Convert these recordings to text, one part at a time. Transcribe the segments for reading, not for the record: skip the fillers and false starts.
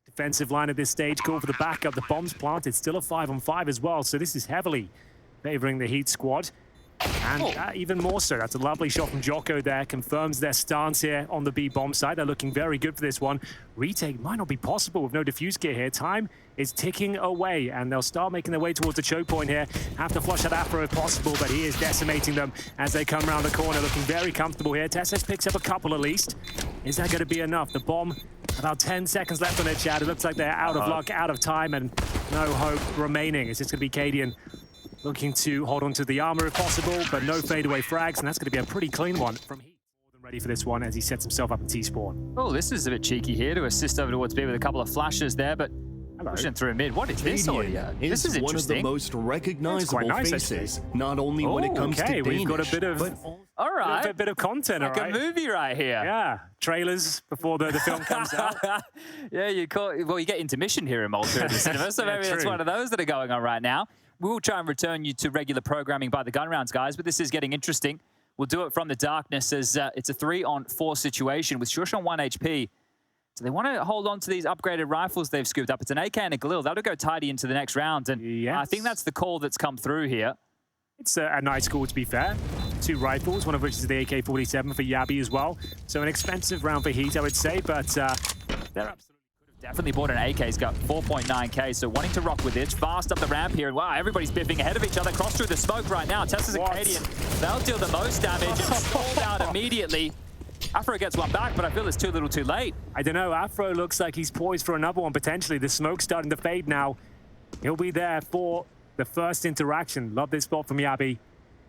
defensive line at this stage. Call for the backup. The bomb's planted. Still a 5-on-5 as well. So this is heavily favoring the Heat squad. And even more so, that's a lovely shot from Jocko there. Confirms their stance here on the B bomb side. They're looking very good for this one. Retake might not be possible with no defuse gear here. Time is ticking away, and they'll start making their way towards the choke point here. Have to flush out Afro if possible, but he is decimating them as they come around the corner, looking very comfortable here. Tesses picks up a couple at least. Is that going to be enough? The bomb, about 10 seconds left on it, Chad. It looks like they're out of luck, out of time, and no hope remaining. It's just going to be Cadian looking to hold on to the armor if possible, but no fadeaway frags, and that's going to be a pretty clean one from Heat. More than ready for this one as he sets himself up in T-spawn. Oh, this is a bit cheeky here to assist over towards B with a couple of flashes there, but pushing through mid. What is this audio? This is one of the most recognizable faces, not only when it comes to Danish, we've got a bit of, all right, a bit of content, like a movie right here. Yeah, trailers before the film comes out. Yeah, you get intermission here in Malta in the cinema, so maybe that's one of those that are going on right now. We'll try and return you to regular programming by the gun rounds, guys, but this is getting interesting. We'll do it from the darkness as it's a 3-on-4 situation with Shush on 1 HP. So they want to hold on to these upgraded rifles they've scooped up. It's an AK and a Galil. That'll go tidy into the next round, and I think that's the call that's come through here. It's a nice call, to be fair. 2 rifles, one of which is the AK-47 for Yabi as well. So an expensive round for Heat, I would say, but they're absolutely... Definitely bought an AK. He's got 4.9k, so wanting to rock with it. Fast up the ramp here, and wow, everybody's biffing ahead of each other. Cross through the smoke right now. Teslas and Cadian, they'll deal the most damage and stalled out immediately. Afro gets one back, but I feel it's too little too late. I don't know. Afro looks like he's poised for another one, potentially. The smoke's starting to fade now. He'll be there for the first interaction. Love this spot from Yabi.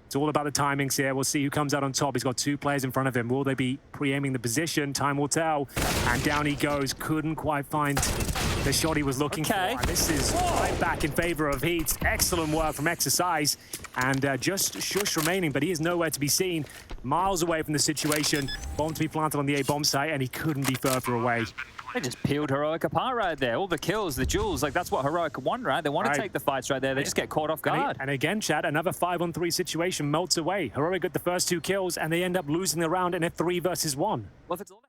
It's all about the timings here. We'll see who comes out on top.'s got 2 players in front of him. Will they be pre-aiming the position? Time will tell. And down he goes. Couldn't quite find the shot he was looking for. And this is right back in favor of Heat. Excellent work from Exercise. And just Shush remaining, but he is nowhere to be seen. Miles away from the situation. Bomb to be planted on the A-bomb site, and he couldn't be further away. They just peeled Heroic apart right there. All the kills, the duels, like that's what Heroic want, right? They want to take the fights right there. They just get caught off guard. And again, Chad, another 5-on-3 situation melts away. Heroic got the first 2 kills, and they end up losing the round in a 3 versus 1. Well, if it's all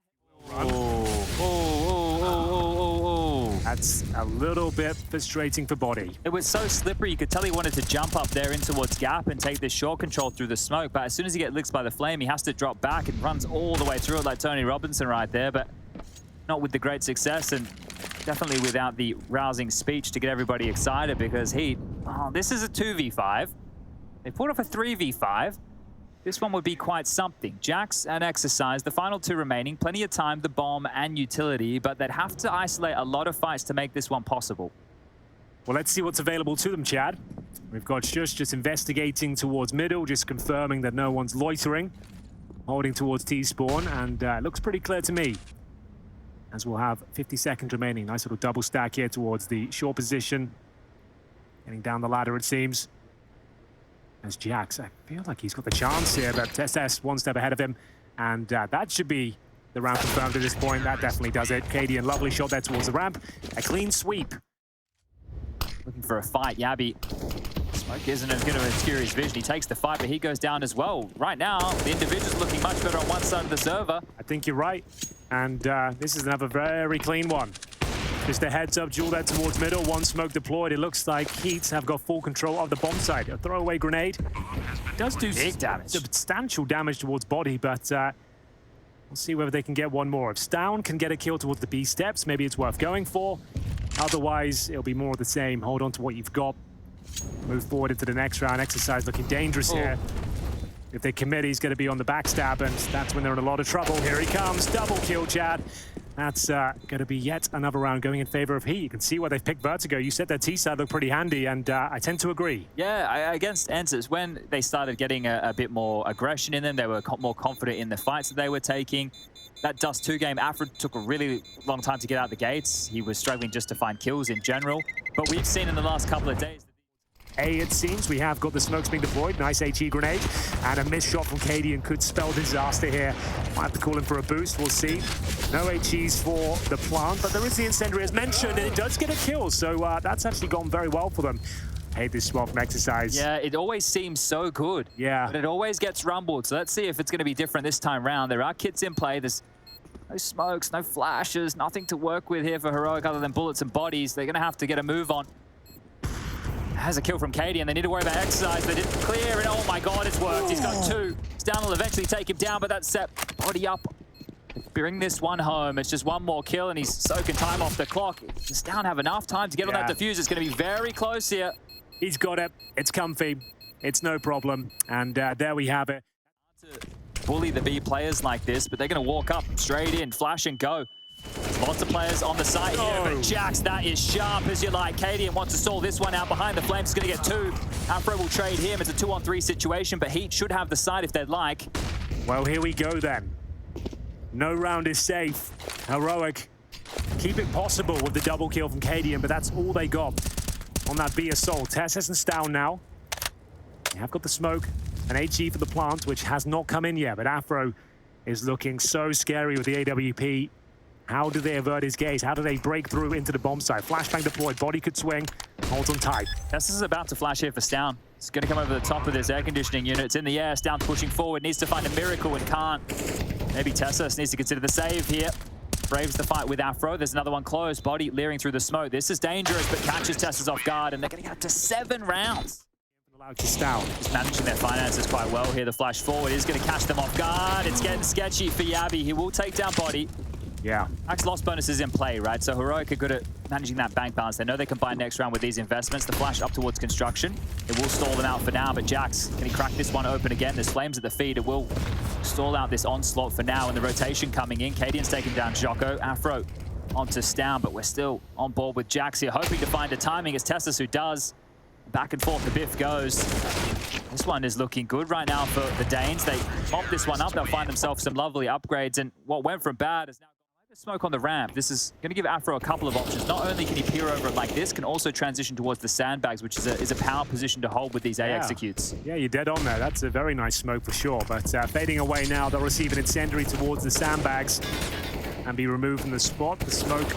That's a little bit frustrating for Body. It was so slippery, you could tell he wanted to jump up there in towards Gap and take this short control through the smoke, but as soon as he gets licked by the flame, he has to drop back and runs all the way through it like Tony Robinson right there, but not with the great success, and definitely without the rousing speech to get everybody excited, because Heat, this is a 2v5. They pulled off a 3v5. This one would be quite something. Jax and Exercise, the final 2 remaining, plenty of time, the bomb and utility, but they'd have to isolate a lot of fights to make this one possible. Well, let's see what's available to them, Chad. We've got Shush just investigating towards middle, just confirming that no one's loitering, holding towards T-spawn, and it looks pretty clear to me. As we'll have 50 seconds remaining. Nice little double stack here towards the short position. Getting down the ladder, it seems. As Jax, I feel like he's got the chance here, but SS 1 step ahead of him. And that should be the round confirmed at this point. That definitely does it. Cadian, lovely shot there towards the ramp. A clean sweep. Looking for a fight, Yabi. Smoke isn't going to obscure his vision. He takes the fight, but he goes down as well. Right now, the individual's looking much better on one side of the server. I think you're right. And this is another very clean one. Just a heads-up duel there towards middle. 1 smoke deployed. It looks like Heat have got full control of the bomb site. A throwaway grenade does do big damage, substantial damage towards Body, but we'll see whether they can get one more. If Stown can get a kill towards the B steps, maybe it's worth going for. Otherwise, it'll be more of the same. Hold on to what you've got. Move forward into the next round. Exercise looking dangerous here. If they commit, he's going to be on the backstab, and that's when they're in a lot of trouble. Here he comes. Double kill, Chad. That's going to be yet another round going in favor of Heat. You can see why they've picked Vertigo. You said their T-side looked pretty handy, and I tend to agree. Yeah, against Ensis, when they started getting a bit more aggression in them, they were more confident in the fights that they were taking. That Dust 2 game, Afro took a really long time to get out the gates. He was struggling just to find kills in general. But we've seen in the last couple of days... It seems we have got the smokes being deployed. Nice HE grenade. And a missed shot from Cadian could spell disaster here. Might have to call him for a boost. We'll see. No HEs for the plant, but there is the incendiary as mentioned, and it does get a kill. So that's actually gone very well for them. Hate this swap from Exercise. Yeah, it always seems so good. Yeah. But it always gets rumbled. So let's see if it's going to be different this time round. There are kits in play. There's No smokes, no flashes, nothing to work with here for Heroic other than bullets and bodies. They're going to have to get a move on. Has a kill from Katie, and they need to worry about exercise. They didn't clear it. Oh my god, it's worked. He's got two. Stan will eventually take him down, but that's set. Body up. Bring this one home. It's just one more kill, and he's soaking time off the clock. Does Stan have enough time to get on that defuse? It's going to be very close here. He's got it. It's comfy. It's no problem. And there we have it. Bully the B players like this, but they're going to walk up straight in, flash and go. Lots of players on the site here, but Jax, that is sharp as you like. Cadian wants to stall this one out behind the flames. He's going to get two. Afro will trade him. It's a 2-on-3 situation, but Heat should have the side if they'd like. Well, here we go then. No round is safe. Heroic keep it possible with the double kill from Cadian, but that's all they got on that B assault. Tess and down now. They have got the smoke, an HE for the plant, which has not come in yet, but Afro is looking so scary with the AWP. How do they avert his gaze? How do they break through into the bomb site? Flashbang deployed, body could swing, holds on tight. Tess is about to flash here for Stown. It's going to come over the top of this air conditioning unit. It's in the air. Stown's pushing forward, needs to find a miracle and can't. Maybe Tessa needs to consider the save here. Braves the fight with Afro. There's another one close. Body leering through the smoke. This is dangerous, but catches Tessa's off guard, and they're going to get up to 7 rounds. Allowed to Stown. He's managing their finances quite well here. The flash forward is going to catch them off guard. It's getting sketchy for Yabi. He will take down Body. Yeah. Max loss bonus is in play, right? So Heroic are good at managing that bank balance. They know they can buy next round with these investments. The flash up towards construction. It will stall them out for now, but Jax, can he crack this one open again? There's flames at the feed. It will stall out this onslaught for now, and the rotation coming in. Cadian's taking down Jocko. Afro onto Stown, but we're still on board with Jax here, hoping to find a timing. It's Tessus who does. Back and forth the biff goes. This one is looking good right now for the Danes. They pop this one up. They'll find themselves some lovely upgrades, and what went from bad is now smoke on the ramp. This is going to give Afro a couple of options. Not only can he peer over it like this, can also transition towards the sandbags, which is a power position to hold with these A executes. Yeah, you're dead on there. That's a very nice smoke for sure. But fading away now, they'll receive an incendiary towards the sandbags and be removed from the spot. The smoke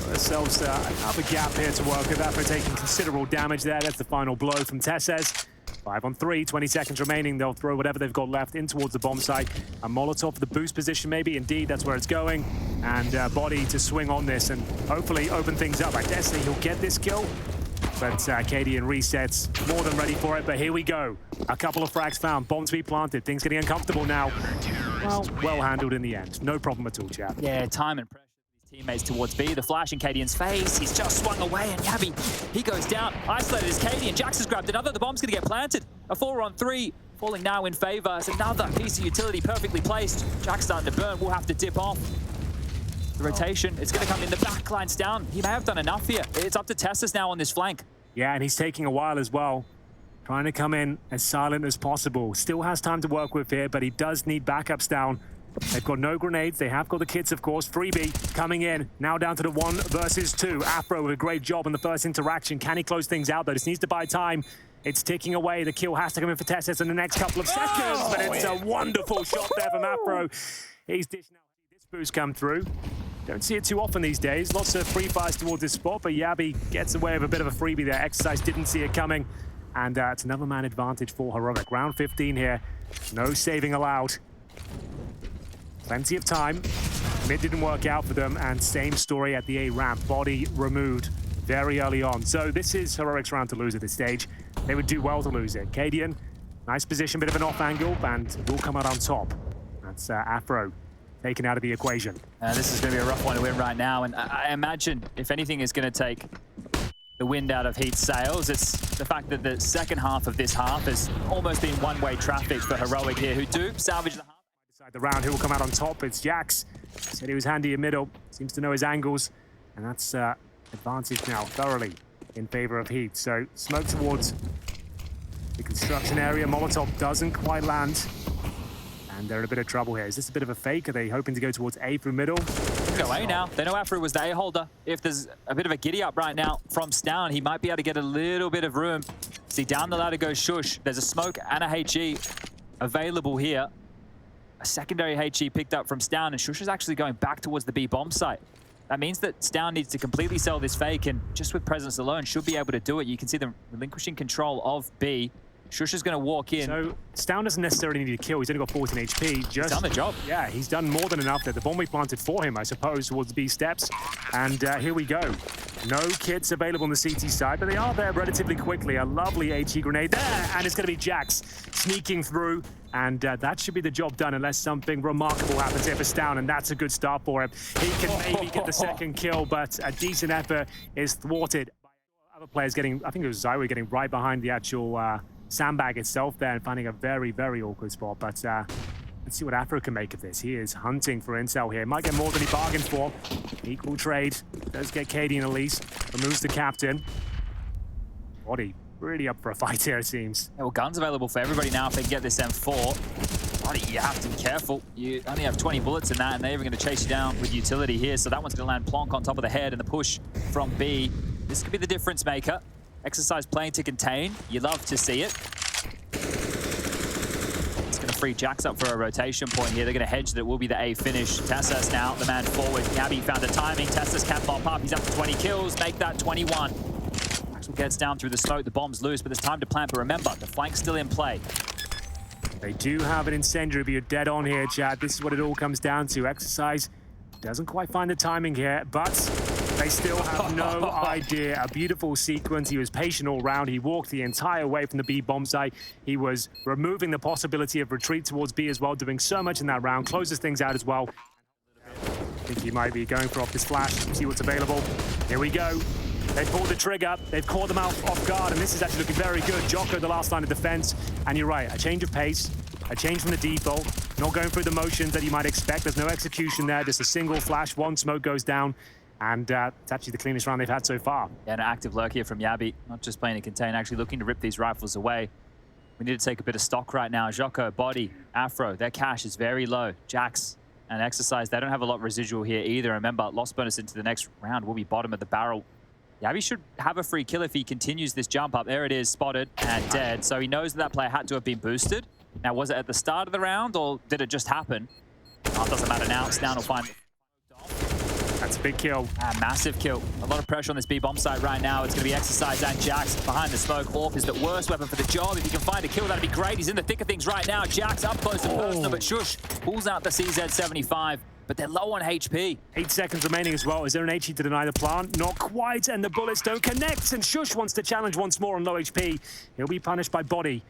themselves have a gap here to work with. Afro taking considerable damage there. That's the final blow from Tesses. 5 on 3, 20 seconds remaining. They'll throw whatever they've got left in towards the bomb site. A Molotov for the boost position, maybe. Indeed, that's where it's going. And Body to swing on this and hopefully open things up. I dare say he'll get this kill. But Cadian resets, more than ready for it. But here we go. A couple of frags found. Bombs to be planted. Things getting uncomfortable now. Well handled in the end. No problem at all, chap. Yeah, time and pressure. Teammates towards B, the flash in Cadian's face. He's just swung away, and Yabi, he goes down. Isolated is Cadian. Jax has grabbed another. The bomb's going to get planted. A 4 on 3, falling now in favor. It's another piece of utility perfectly placed. Jax starting to burn. We'll have to dip off. The rotation, it's going to come in. The back line's down. He may have done enough here. It's up to Tessus now on this flank. Yeah, and he's taking a while as well. Trying to come in as silent as possible. Still has time to work with here, but he does need backups down. They've got no grenades. They have got the kits, of course. Freebie coming in. Now down to the 1 versus 2. Afro with a great job in the first interaction. Can he close things out, though? This needs to buy time. It's ticking away. The kill has to come in for Tessus in the next couple of seconds. But it's a wonderful shot there from Afro. He's dishing out. This boost come through. Don't see it too often these days. Lots of free fires towards this spot, but Yabi gets away with a bit of a freebie there. Exercise didn't see it coming. And it's another man advantage for Heroic. Round 15 here. No saving allowed. Plenty of time. Mid didn't work out for them, and same story at the A ramp. Body removed very early on. So this is Heroic's round to lose at this stage. They would do well to lose it. Cadian, nice position, bit of an off angle, and will come out on top. That's Afro taken out of the equation. This is going to be a rough one to win right now, and I imagine if anything is going to take the wind out of Heat's sails, it's the fact that the second half of this half has almost been one-way traffic for Heroic here, who do salvage the half. The round, who will come out on top? It's Jax. Said he was handy in middle. Seems to know his angles. And that's advantage now thoroughly in favor of Heat. So smoke towards the construction area. Molotov doesn't quite land. And they're in a bit of trouble here. Is this a bit of a fake? Are they hoping to go towards A through middle? Go A now. They know Afro was the A holder. If there's a bit of a giddy up right now from Stown, he might be able to get a little bit of room. See, down the ladder goes Shush. There's a smoke and a HE available here. A secondary HE picked up from Stown, and Shush is actually going back towards the B bomb site. That means that Stown needs to completely sell this fake, and just with presence alone should be able to do it. You can see them relinquishing control of B. Shush is going to walk in. So Stown doesn't necessarily need to kill. He's only got 14 HP. Just, he's done the job. Yeah, he's done more than enough there. The bomb we planted for him, I suppose, towards B steps. And here we go. No kits available on the CT side, but they are there relatively quickly. A lovely HE grenade there, and it's going to be Jax sneaking through. And that should be the job done unless something remarkable happens here for Stown, and that's a good start for him. He can maybe get the second kill, but a decent effort is thwarted. Other players getting, I think it was Zywe getting right behind the actual sandbag itself there and finding a very, very awkward spot. But let's see what Afro can make of this. He is hunting for intel here. Might get more than he bargained for. Equal trade. Does get Cadian at least. Removes the captain. Body really up for a fight here, it seems. Yeah, well, guns available for everybody now if they can get this M4. Body, you have to be careful. You only have 20 bullets in that, and they're even going to chase you down with utility here. So that one's going to land plonk on top of the head, and the push from B. This could be the difference maker. Exercise playing to contain. You love to see it. It's going to free Jax up for a rotation point here. They're going to hedge that it will be the A finish. Tessas now, the man forward. Gabby found the timing. Tessas can pop up. He's up to 20 kills. Make that 21. Axel gets down through the smoke. The bomb's loose, but there's time to plant. But remember, the flank's still in play. They do have an incendiary, but you're dead on here, Chad. This is what it all comes down to. Exercise doesn't quite find the timing here, but they still have no idea. A beautiful sequence. He was patient all round. He walked the entire way from the B bomb site. He was removing the possibility of retreat towards B as well, doing so much in that round. Closes things out as well. I think he might be going for off this flash. See what's available. Here we go. They pulled the trigger. They've caught them out off guard, and this is actually looking very good. Jocko, the last line of defense. And you're right, a change of pace, a change from the default. Not going through the motions that you might expect. There's no execution there. Just a single flash. One smoke goes down. And it's actually the cleanest round they've had so far. Yeah, an active lurk here from Yabi. Not just playing to contain, actually looking to rip these rifles away. We need to take a bit of stock right now. Jocko, Body, Afro, their cash is very low. Jax and Exercise, they don't have a lot of residual here either. Remember, loss bonus into the next round will be bottom of the barrel. Yabi should have a free kill if he continues this jump up. There it is, spotted and dead. So he knows that player had to have been boosted. Now, was it at the start of the round or did it just happen? Oh, it doesn't matter now. Down will find... That's a big kill. Massive kill. A lot of pressure on this B-bomb site right now. It's going to be Exercise and Jax behind the smoke. Orp is the worst weapon for the job. If he can find a kill, that'd be great. He's in the thick of things right now. Jax up close and personal, but Shush pulls out the CZ75. But they're low on HP. 8 seconds remaining as well. Is there an HE to deny the plant? Not quite, and the bullets don't connect. And Shush wants to challenge once more on low HP. He'll be punished by Body.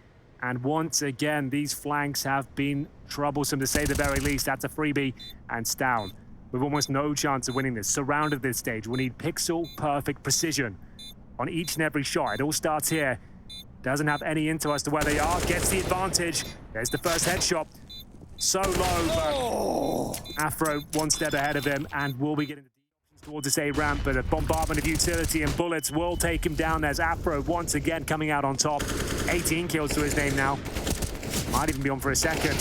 And once again, these flanks have been troublesome, to say the very least. That's a freebie, and Stown with almost no chance of winning this. Surrounded this stage. We need pixel-perfect precision on each and every shot. It all starts here. Doesn't have any info as to where they are. Gets the advantage. There's the first headshot. So low, but Afro one step ahead of him, and will be getting towards this A ramp, but a bombardment of utility and bullets will take him down. There's Afro once again coming out on top. 18 kills to his name now. Might even be on for a second.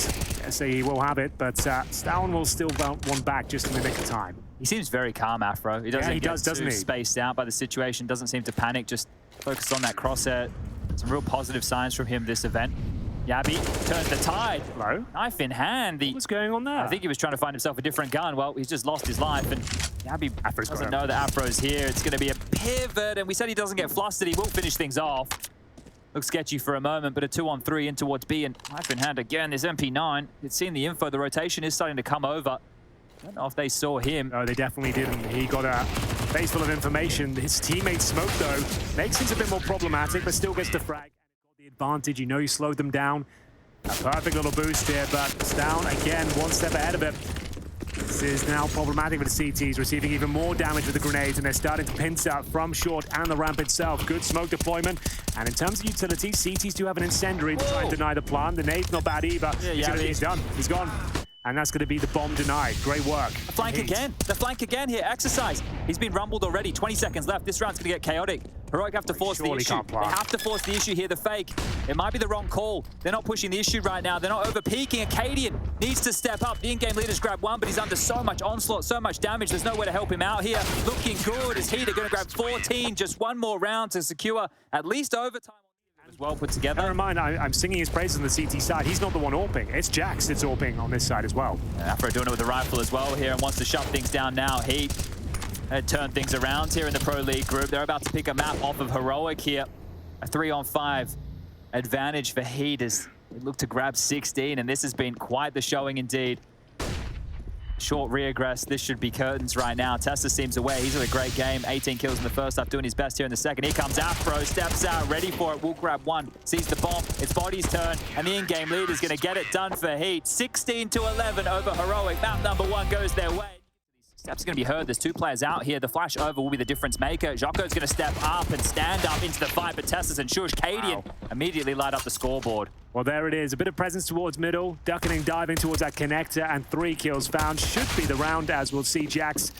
Say he will have it, but Stown will still want one back just in the nick of time. He seems very calm, Afro. He doesn't doesn't he? Spaced out by the situation, doesn't seem to panic, just focus on that crosshair. Some real positive signs from him this event. Yabi turns the tide. Hello? Knife in hand. What's going on there? I think he was trying to find himself a different gun. Well, he's just lost his life, and Yabi doesn't know that Afro's here. It's going to be a pivot, and we said he doesn't get flustered. He will finish things off. Looks sketchy for a moment, but a 2-on-3 in towards B, and knife in hand again. There's MP9. It's seen the info. The rotation is starting to come over. I don't know if they saw him. No, they definitely didn't. He got a face full of information. His teammate Smoke, though, makes things a bit more problematic, but still gets the frag. Got the advantage. You know he slowed them down. A perfect little boost here, but Stown, again, one step ahead of it. This is now problematic for the CTs, receiving even more damage with the grenades, and they're starting to pinch out from short and the ramp itself. Good smoke deployment. And in terms of utility, CTs do have an incendiary to try and deny the plant. The nade's not bad either. He's done. He's gone. And that's going to be the bomb denied. Great work. The flank again. The flank again here. Exercise. He's been rumbled already. 20 seconds left. This round's going to get chaotic. Heroic have to force the issue. They have to force the issue here. The fake. It might be the wrong call. They're not pushing the issue right now. They're not over-peaking. Acadian needs to step up. The in-game leaders grab one, but he's under so much onslaught, so much damage. There's nowhere to help him out here. Looking good as HEET are going to grab 14. Just one more round to secure at least overtime. Well put together. Bear in mind, I'm singing his praises on the CT side. He's not the one AWPing. It's Jax that's AWPing on this side as well. Afro doing it with the rifle as well here and wants to shut things down now. HEET turn things around here in the Pro League group. They're about to pick a map off of Heroic here. A 3-on-5. advantage for HEET as they look to grab 16, and this has been quite the showing indeed. Short regress, this should be curtains right now. Tessa seems away, he's had a great game. 18 kills in the first half, doing his best here in the second. Here comes Afro, steps out, ready for it, will grab one, sees the bomb, it's Body's turn, and the in-game lead is gonna get it done for HEET. 16-11 over Heroic, map number 1 goes their way. Steps are going to be heard. There's 2 players out here. The flash over will be the difference maker. Jocko's going to step up and stand up into the fight, but Tessas and Shush, Cadian immediately light up the scoreboard. Well, there it is. A bit of presence towards middle, ducking and diving towards that connector, and 3 kills found. Should be the round, as we'll see Jax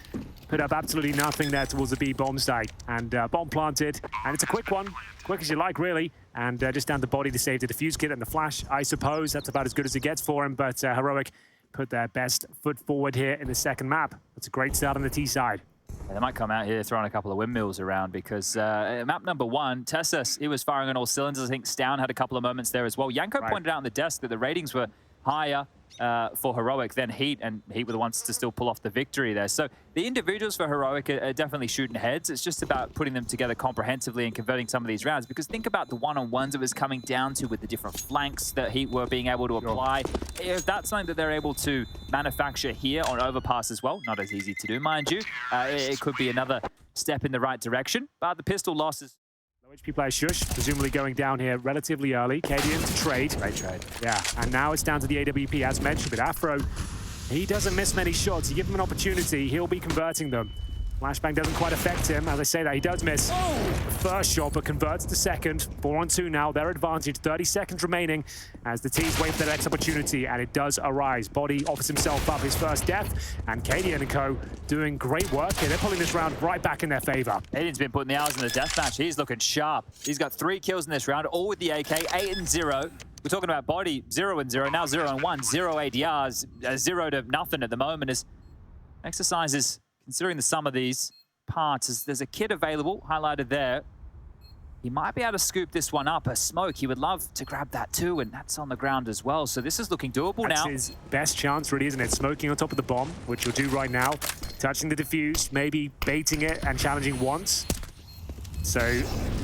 put up absolutely nothing there towards the B bomb site. And bomb planted, and it's a quick one. Quick as you like, really. And just down the Body to save the defuse kit and the flash, I suppose. That's about as good as it gets for him, but Heroic put their best foot forward here in the second map. It's a great start on the T side. Yeah, they might come out here throwing a couple of windmills around because map number 1, Tessas, he was firing on all cylinders. I think Stown had a couple of moments there as well. Yanko pointed out on the desk that the ratings were higher for Heroic than HEET, and HEET were the ones to still pull off the victory there. So the individuals for Heroic are definitely shooting heads. It's just about putting them together comprehensively and converting some of these rounds, because think about the one-on-ones it was coming down to with the different flanks that HEET were being able to apply. If that's something that they're able to manufacture here on Overpass as well, not as easy to do, mind you, it could be another step in the right direction. But the pistol losses. HP player Shush, presumably going down here relatively early. Cadian to trade. Great trade. Yeah, and now it's down to the AWP, as mentioned, but Afro, he doesn't miss many shots. You give him an opportunity, he'll be converting them. Flashbang doesn't quite affect him. As I say that, he does miss the first shot, but converts the second. 4-on-2 now, their advantage. 30 seconds remaining as the T's wait for their next opportunity, and it does arise. Body offers himself up his first death, and Cadian and co doing great work here. They're pulling this round right back in their favor. Cadian's been putting the hours in the deathmatch. He's looking sharp. He's got 3 kills in this round, all with the AK, 8-0. We're talking about Body, 0-0, now 0-1, 0 ADRs, 0 to nothing at the moment as exercises. Considering the sum of these parts, there's a kit available, highlighted there. He might be able to scoop this one up. A smoke, he would love to grab that too, and that's on the ground as well. So this is looking doable now. That's his best chance, really, isn't it? Smoking on top of the bomb, which he'll do right now. Touching the defuse, maybe baiting it and challenging once. So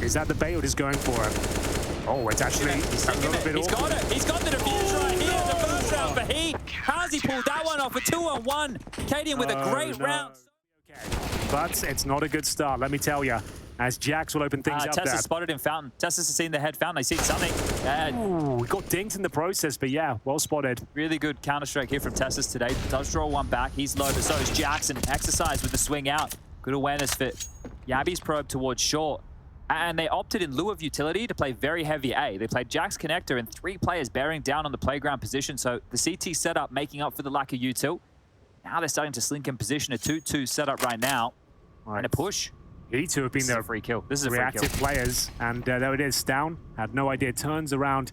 is that the bait or just going for it? Oh, it's actually a little bit He's got it. He's got the defuse right here. The first round for HEET. How's he pulled that one off? A 2-on-1. Cadian with a great round. But it's not a good start, let me tell you, as Jax will open things up there. Tessa spotted in Fountain. Tessa's seen the head Fountain. They seen something. Ooh, got dinked in the process, but yeah, well spotted. Really good counter-strike here from Tessa's today. Does draw one back. He's low, but so is Jackson. Exercise with the swing out. Good awareness for Yabby's probe towards short. And they opted in lieu of utility to play very heavy A. They played Jax connector and 3 players bearing down on the playground position. So the CT setup making up for the lack of util. Now they're starting to slink in position. A 2-2 setup right now. And a push. These two have been their free kill. This is a reactive free kill. Players. And there it is. Stown had no idea. Turns around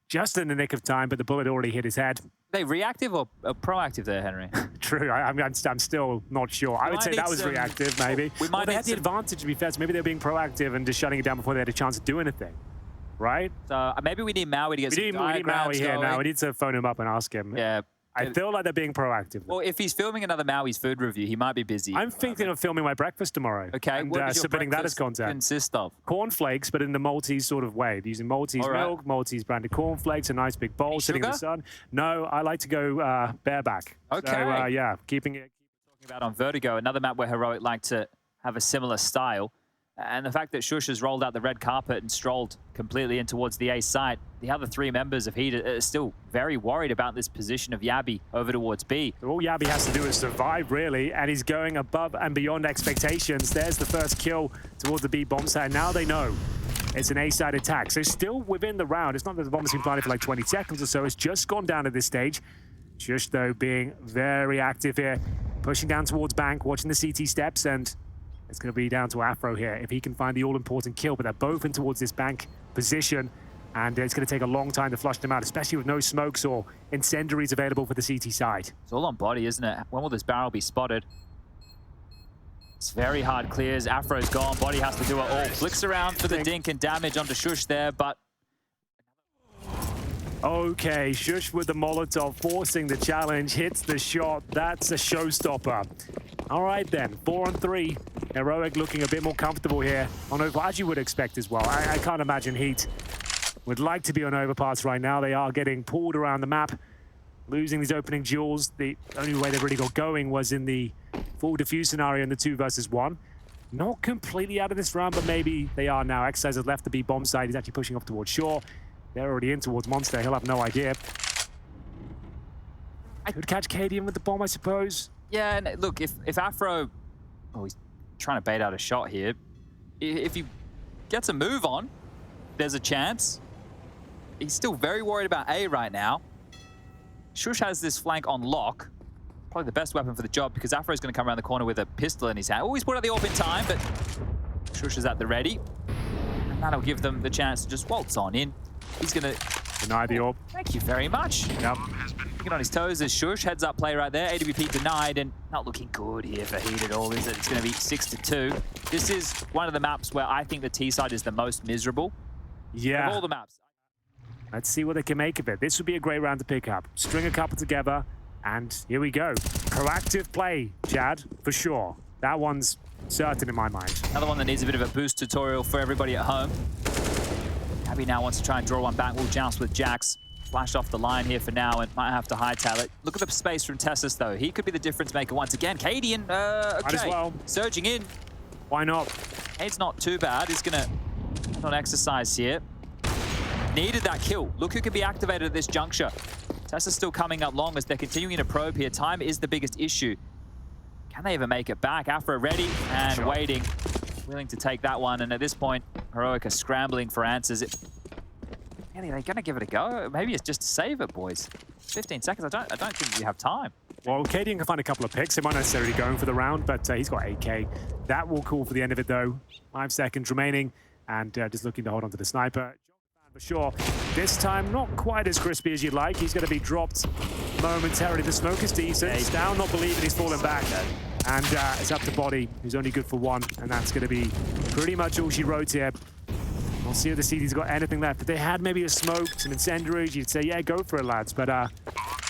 just in the nick of time, but the bullet already hit his head. Are they reactive or proactive there, Henry? True. I'm still not sure. I would say that was reactive, maybe. Well, they had the advantage, to be fair, so maybe they were being proactive and just shutting it down before they had a chance to do anything. Right? So maybe we need Maui to get some diagrams. We need Maui here now. We need to phone him up and ask him. Yeah. I feel like they're being proactive. Well, if he's filming another Maui's food review, he might be busy. I'm thinking of filming my breakfast tomorrow. Okay, and what does your submitting that as content. Consist of? Cornflakes, but in the Maltese sort of way. Using Maltese milk, Maltese branded cornflakes, a nice big bowl sitting in the sun. No, I like to go bareback. Okay. So, yeah, keeping it. Talking about on Vertigo, another map where Heroic like to have a similar style. And the fact that Shush has rolled out the red carpet and strolled completely in towards the A site, the other 3 members of HEET are still very worried about this position of Yabby over towards B. All Yabby has to do is survive, really, and he's going above and beyond expectations. There's the first kill towards the B bomb site. Now they know it's an A-side attack. So still within the round. It's not that the bomb's been planted for like 20 seconds or so. It's just gone down at this stage. Shush, though, being very active here, pushing down towards bank, watching the CT steps, and it's going to be down to Afro here if he can find the all-important kill, but they're both in towards this bank position, and it's going to take a long time to flush them out, especially with no smokes or incendiaries available for the CT side. It's all on Body, isn't it? When will this barrel be spotted? It's very hard clears. Afro's gone. Body has to do it all. Flicks around for the dink and damage onto Shush there, but... Okay, Shush with the Molotov, forcing the challenge, hits the shot. That's a showstopper. All right then, 4-on-3. Heroic looking a bit more comfortable here on over, as you would expect as well. I can't imagine HEET would like to be on overpass right now. They are getting pulled around the map, losing these opening duels. The only way they really got going was in the full defuse scenario in the 2 versus 1. Not completely out of this round, but maybe they are now. Exercise has left the B bomb side. He's actually pushing off towards Shore. They're already in towards Monster. He'll have no idea. I could catch Cadian with the bomb, I suppose. Yeah, and look, if Afro... Oh, he's trying to bait out a shot here. If he gets a move on, there's a chance. He's still very worried about A right now. Shush has this flank on lock. Probably the best weapon for the job because Afro's going to come around the corner with a pistol in his hand. Oh, he's put out the AWP in time, but Shush is at the ready. And that'll give them the chance to just waltz on in. He's going to... Deny the AWP. Thank you very much. Yep. Looking on his toes as Shush. Heads up play right there. AWP denied and not looking good here for HEET at all, is it? It's going to be 6-2. This is one of the maps where I think the T side is the most miserable. Yeah. Of all the maps. Let's see what they can make of it. This would be a great round to pick up. String a couple together, and here we go. Proactive play, Chad, for sure. That one's certain in my mind. Another one that needs a bit of a boost tutorial for everybody at home. Abby now wants to try and draw one back. We'll joust with Jax. Flashed off the line here for now and might have to hightail it. Look at the space from Tessus, though. He could be the difference maker once again. Cadian, okay. Might as well. Surging in. Why not? Hade's not too bad. He's going to not exercise here. Needed that kill. Look who can be activated at this juncture. Tessa's still coming up long as they're continuing to probe here. Time is the biggest issue. Can they ever make it back? Afro ready and waiting. Willing to take that one. And at this point, Heroic are scrambling for answers. Yeah, they're going to give it a go. Maybe it's just to save it, boys. 15 seconds. I don't think you have time. Well, Cadian can find a couple of picks. They might not necessarily going for the round, but he's got 8K. That will call for the end of it, though. 5 seconds remaining, and just looking to hold on to the sniper. For sure. This time, not quite as crispy as you'd like. He's going to be dropped momentarily. The smoke is decent. He's down, not believing he's fallen back. And it's up to Body, who's only good for 1. And that's going to be pretty much all she wrote here. We'll see if the CD's got anything left. If they had maybe a smoke, some incendiaries, you'd say, yeah, go for it, lads. But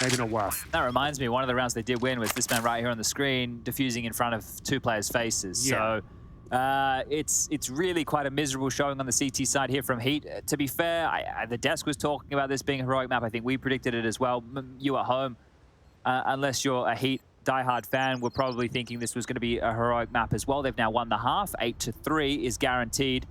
maybe not worth. That reminds me, one of the rounds they did win was this man right here on the screen, diffusing in front of 2 players' faces. Yeah. So it's really quite a miserable showing on the CT side here from HEET. To be fair, the desk was talking about this being a heroic map. I think we predicted it as well. You at home, unless you're a HEET diehard fan, we're probably thinking this was going to be a heroic map as well. They've now won the half. 8-3 is guaranteed.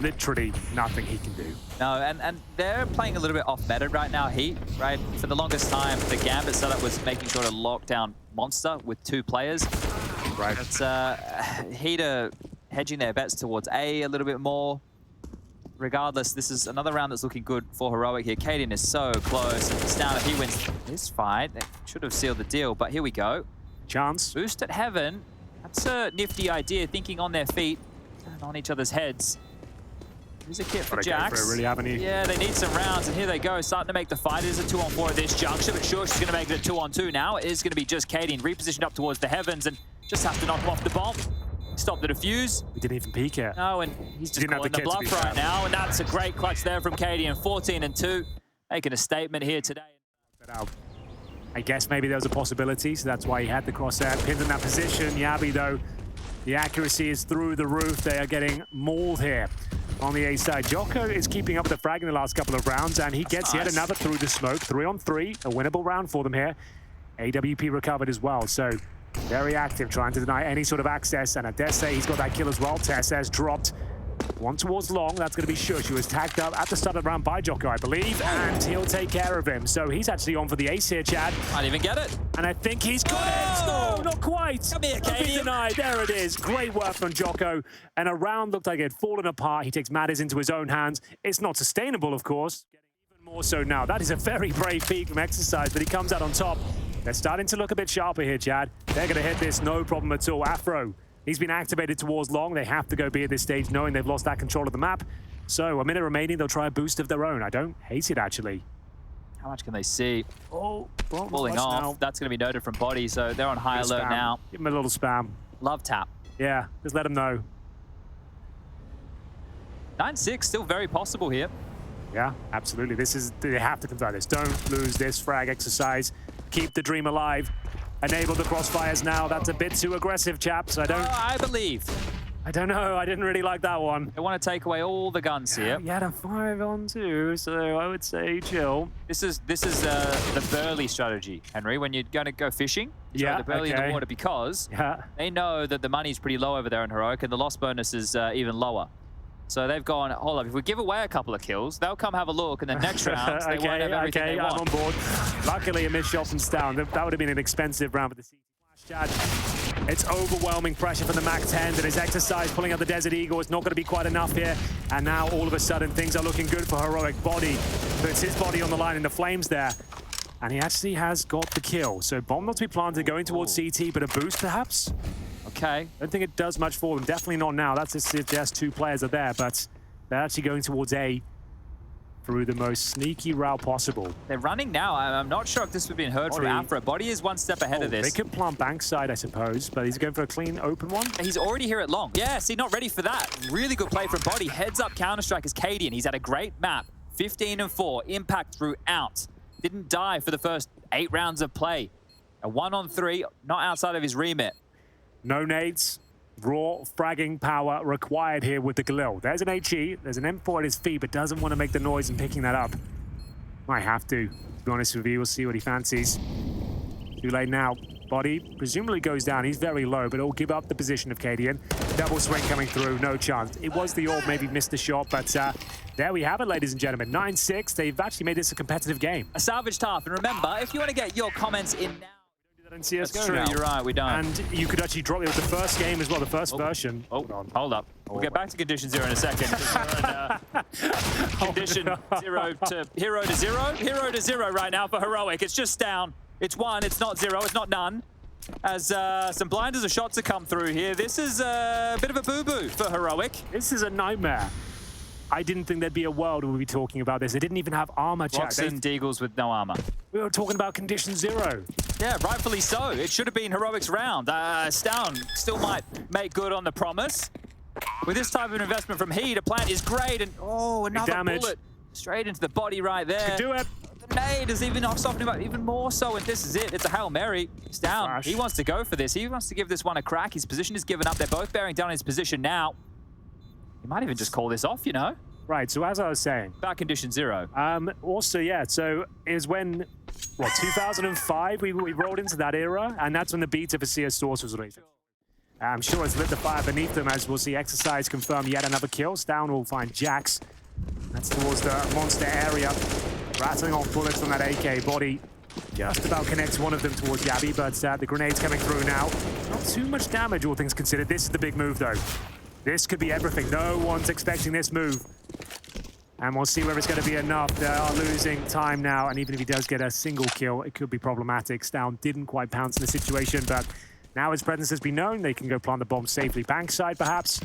Literally nothing he can do. No, and they're playing a little bit off meta right now, HEET, right? For the longest time, the Gambit setup was making sure to lock down Monster with 2 players. Right. But HEET are hedging their bets towards A little bit more. Regardless, this is another round that's looking good for Heroic here. Cadian is so close. And Snout, if he wins this fight, they should have sealed the deal. But here we go. Chance. Boost at Heaven. That's a nifty idea, thinking on their feet. On each other's heads. Here's a kit for Jax. Really, haven't he? Yeah, they need some rounds, and here they go. Starting to make the fight. It is a 2-on-4 at this juncture, but sure, she's going to make it a 2-on-2 now. It is going to be just Cadian repositioned up towards the heavens, and just has to knock him off the bomb. Stop the defuse. We didn't even peek yet. No, and he's just calling the bluff right now, and that's a great clutch there from Cadian. 14-2, making a statement here today. I guess maybe there was a possibility, so that's why he had the crosshair pinned in that position. Yabi, though, the accuracy is through the roof. They are getting mauled here on the A side. Jocko is keeping up the frag in the last couple of rounds, and he gets yet another through the smoke. 3-on-3, a winnable round for them here. AWP recovered as well, so very active, trying to deny any sort of access. And Adese, he's got that kill as well. Tess has dropped. 1 towards long, that's going to be Shush, who was tagged up at the start of the round by Jocko, I believe, and he'll take care of him. So he's actually on for the ace here, Chad. Might even get it. And I think he's got it. No, not quite. Come here, Cadian. Denied. There it is. Great work from Jocko. And a round looked like it had fallen apart. He takes matters into his own hands. It's not sustainable, of course. Getting even more so now. That is a very brave peak from Exercise, but he comes out on top. They're starting to look a bit sharper here, Chad. They're going to hit this, no problem at all. Afro. He's been activated towards long. They have to go B at this stage, knowing they've lost that control of the map. So a minute remaining, they'll try a boost of their own. I don't hate it, actually. How much can they see? Oh, falling off. Now. That's going to be noted from Body, so they're on high alert now. Give him a little spam. Love tap. Yeah, just let him know. 9-6, still very possible here. Yeah, absolutely. They have to convert this. Don't lose this frag Exercise. Keep the dream alive. Enable the crossfires now. That's a bit too aggressive, chaps. I I don't know. I didn't really like that one. They want to take away all the guns here. You had a 5-on-2, so I would say chill. This is the Burley strategy, Henry. When you're going to go fishing, you throw the Burley in the water because they know that the money's pretty low over there in Heroic, and the loss bonus is even lower. So they've gone, hold up, if we give away a couple of kills, they'll come have a look, and the next round, they won't have everything they want. I'm on board. Luckily, a mid-shot from Stown. That would have been an expensive round for the CT Flash Chat. It's overwhelming pressure from the MAC-10, and his exercise pulling out the Desert Eagle is not going to be quite enough here. And now, all of a sudden, things are looking good for Heroic Body. But it's his body on the line in the flames there. And he actually has got the kill. So bomb not to be planted, going towards CT, but a boost perhaps? Okay. Don't think it does much for them. Definitely not now. That's just 2 players are there, but they're actually going towards A through the most sneaky route possible. They're running now. I'm not sure if this would be heard from Afro. Body is 1 step ahead of this. They could plant bankside, I suppose, but he's going for a clean open one. He's already here at long. Yeah, see, not ready for that. Really good play from Body. Heads up Counter-Strike is Cadian. He's had a great map. 15-4. Impact throughout. Didn't die for the first 8 rounds of play. A 1-on-3, not outside of his remit. No nades, raw fragging power required here with the Galil. There's an HE, there's an M4 at his feet, but doesn't want to make the noise in picking that up. Might have to be honest with you. We'll see what he fancies. Too late now. Body presumably goes down. He's very low, but he'll give up the position of Cadian. Double swing coming through, no chance. It was the orb, maybe missed the shot, but there we have it, ladies and gentlemen. 9-6. They've actually made this a competitive game. A salvaged half. And remember, if you want to get your comments in now, in CSGO that's true, now. You're right, we don't. And you could actually drop it with the first game as well, the first version. Hold up. We'll get back to condition 0 in a second. Condition 0 to hero to 0. Hero to 0 right now for Heroic. It's just down. It's 1, it's not 0, it's not none. As some blinders of shots have come through here. This is a bit of a boo-boo for Heroic. This is a nightmare. I didn't think there'd be a world where we'd be talking about this. They didn't even have armor, chat. Roxen Deagles with no armor. We were talking about condition 0. Yeah, rightfully so. It should have been Heroic's round. Stown still might make good on the promise. With this type of investment from HEET, a plant is great, and another bullet straight into the body right there. Could do it. The nade is even softening up even more so, and this is it. It's a Hail Mary. Stown, he wants to go for this. He wants to give this one a crack. His position is given up. They're both bearing down his position now. He might even just call this off, you know? Right, so as I was saying. About condition 0. Also, yeah, so it was when, 2005 we rolled into that era, and that's when the beta for CS Source was released. I'm sure it's lit the fire beneath them, as we'll see Exercise confirm yet another kill. Stown will find Jax. That's towards the monster area. Rattling off bullets from that AK. Body just about connects one of them towards Yabby, but the grenade's coming through now. Not too much damage, all things considered. This is the big move, though. This could be everything. No one's expecting this move. And we'll see whether it's going to be enough. They are losing time now, and even if he does get a single kill, it could be problematic. Stown didn't quite pounce in the situation, but now his presence has been known. They can go plant the bomb safely bankside, perhaps.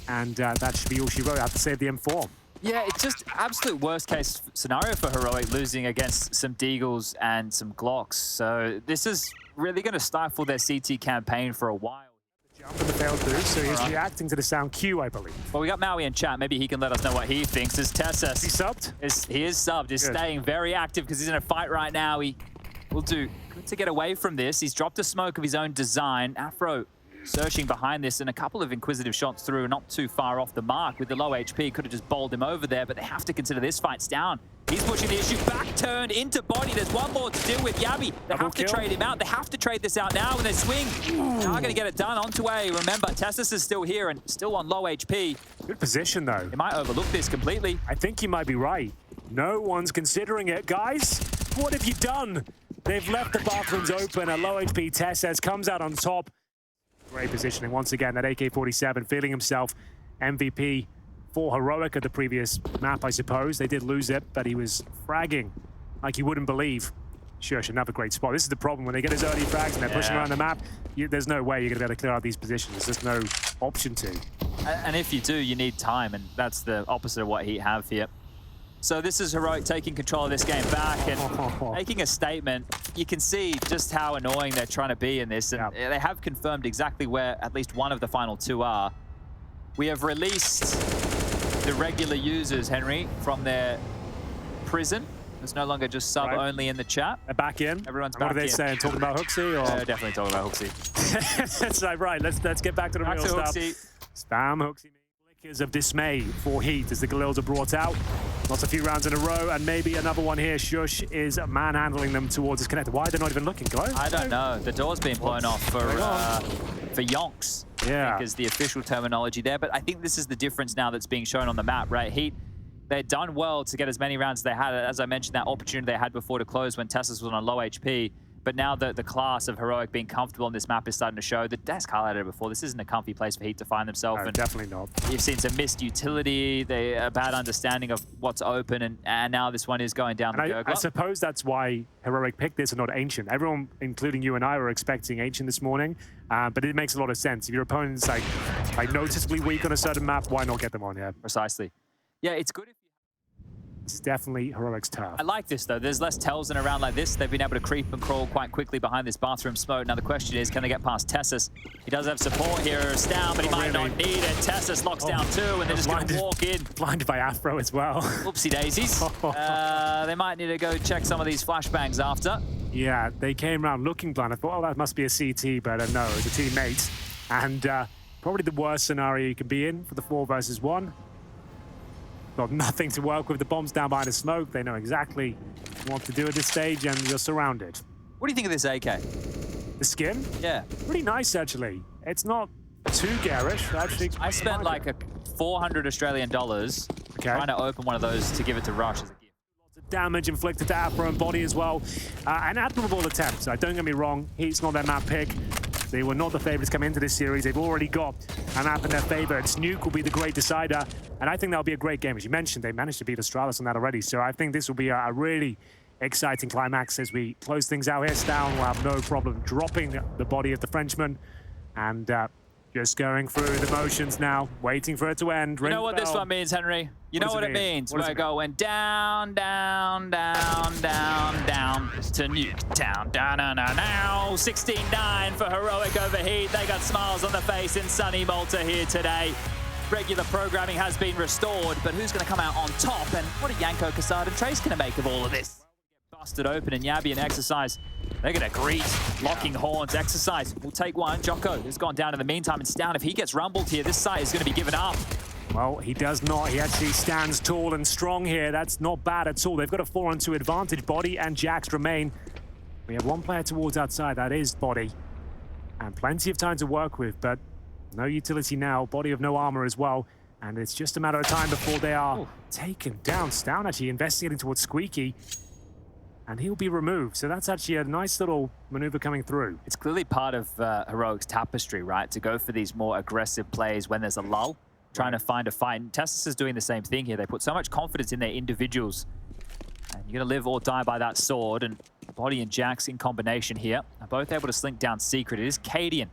And that should be all she wrote. Have to save the M4. Yeah, it's just absolute worst-case scenario for Heroic, losing against some Deagles and some Glocks. So this is really going to stifle their CT campaign for a while. Jump in the failed boost, so he's reacting to the sound cue, I believe. Well, we got Maui in chat. Maybe he can let us know what he thinks. As Tessus, he subbed? He is subbed. He's staying very active because he's in a fight right now. He will do good to get away from this. He's dropped a smoke of his own design. Afro searching behind this, and a couple of inquisitive shots through, not too far off the mark. With the low HP, could have just bowled him over there, but they have to consider this fight's down. He's pushing the issue back, turned into Body. There's one more to deal with. Yabby, they have to trade him out. They have to trade this out now, and they swing. They are going to get it done onto A. Remember, Tessus is still here and still on low HP. Good position, though. They might overlook this completely. I think you might be right. No one's considering it. Guys, what have you done? They've left the bathrooms open. A low HP Tessus comes out on top. Great positioning once again. That AK-47 feeling himself MVP for Heroic at the previous map, I suppose. They did lose it, but he was fragging like you wouldn't believe. Shush, another great spot. This is the problem. When they get his early frags and they're pushing around the map, there's no way you're going to be able to clear out these positions. There's just no option to. And if you do, you need time, and that's the opposite of what HEET have here. So this is Heroic taking control of this game back and making a statement. You can see just how annoying they're trying to be in this, and they have confirmed exactly where at least one of the final 2 are. We have released the regular users, Henry, from their prison. It's no longer just sub only in the chat. They're back in. Everyone's back in. What are they saying? Talking about Hooksy? Or? Definitely talking about Hooksy. That's right. Let's get back to the real stuff. Hooksy. Spam hooks him in. Flickers of dismay for Heat as the Galils are brought out. Lost a few rounds in a row, and maybe another one here. Shush is manhandling them towards his connector. Why are they not even looking, Glow? I don't know. The door's been blown off for yonks. Yeah. I think is the official terminology there. But I think this is the difference now that's being shown on the map, right? Heat, they'd done well to get as many rounds as they had. As I mentioned, that opportunity they had before to close when Tessus was on low HP. But now the class of Heroic being comfortable on this map is starting to show. The desk highlighted it before. This isn't a comfy place for Heat to find themselves. No, definitely not. You've seen some missed utility, a bad understanding of what's open, and now this one is going down the gurgler. I suppose that's why Heroic picked this and not Ancient. Everyone, including you and I, were expecting Ancient this morning, but it makes a lot of sense. If your opponent's like noticeably weak on a certain map, why not get them on here? Precisely. Yeah, it's good if It's definitely Heroic's turf. I like this, though. There's less tells in a round like this. They've been able to creep and crawl quite quickly behind this bathroom smoke. Now, the question is, can they get past Tessus? He does have support here. Down, but he might not need it. Tessus locks down too, and they're just going to walk in. Blinded by Afro as well. Oopsie daisies. They might need to go check some of these flashbangs after. Yeah, they came around looking blind. I thought, oh, that must be a CT, but no, it was a teammate. And probably the worst scenario you can be in for the 4 versus 1. Got nothing to work with. The bomb's down behind the smoke. They know exactly what to do at this stage, and you're surrounded. What do you think of this AK? The skin? Yeah. Pretty nice, actually. It's not too garish, actually. I spent like $400 Australian trying to open one of those to give it to Rush as a gift. Lots of damage inflicted to Afro and body as well. An admirable attempt. Don't get me wrong. Heat's not their map pick. They were not the favorites coming into this series. They've already got a map in their favor. Nuke will be the great decider. And I think that'll be a great game. As you mentioned, they managed to beat Astralis on that already. So I think this will be a really exciting climax as we close things out here. Stown will have no problem dropping the body of the Frenchman. And just going through the motions now, waiting for it to end. You know what this one means, Henry? You know what it means? We're going down, down, down, down, down to Nuke Town. Down, down, down, down. 16-9 for Heroic over Heat. They got smiles on the face in sunny Malta here today. Regular programming has been restored, but who's going to come out on top? And what are Yanko, Kassad, and Trace going to make of all of this? Busted open, and Yabi and Exercise, they're going to greet. Locking horns. Exercise will take one. Jocko has gone down in the meantime. And Stown, if he gets rumbled here, this site is going to be given up. Well, he does not. He actually stands tall and strong here. That's not bad at all. They've got a 4-on-2 advantage. Body and Jax remain. We have one player towards outside. That is Body. And plenty of time to work with, but no utility now. Body of no armor as well. And it's just a matter of time before they are taken down. Stown actually investigating towards Squeaky. And he'll be removed. So that's actually a nice little maneuver coming through. It's clearly part of Heroic's tapestry, right? To go for these more aggressive plays when there's a lull, trying to find a fight. And Tessus is doing the same thing here. They put so much confidence in their individuals. And you're going to live or die by that sword. And Body and Jax in combination here are both able to slink down Secret. It is Cadian,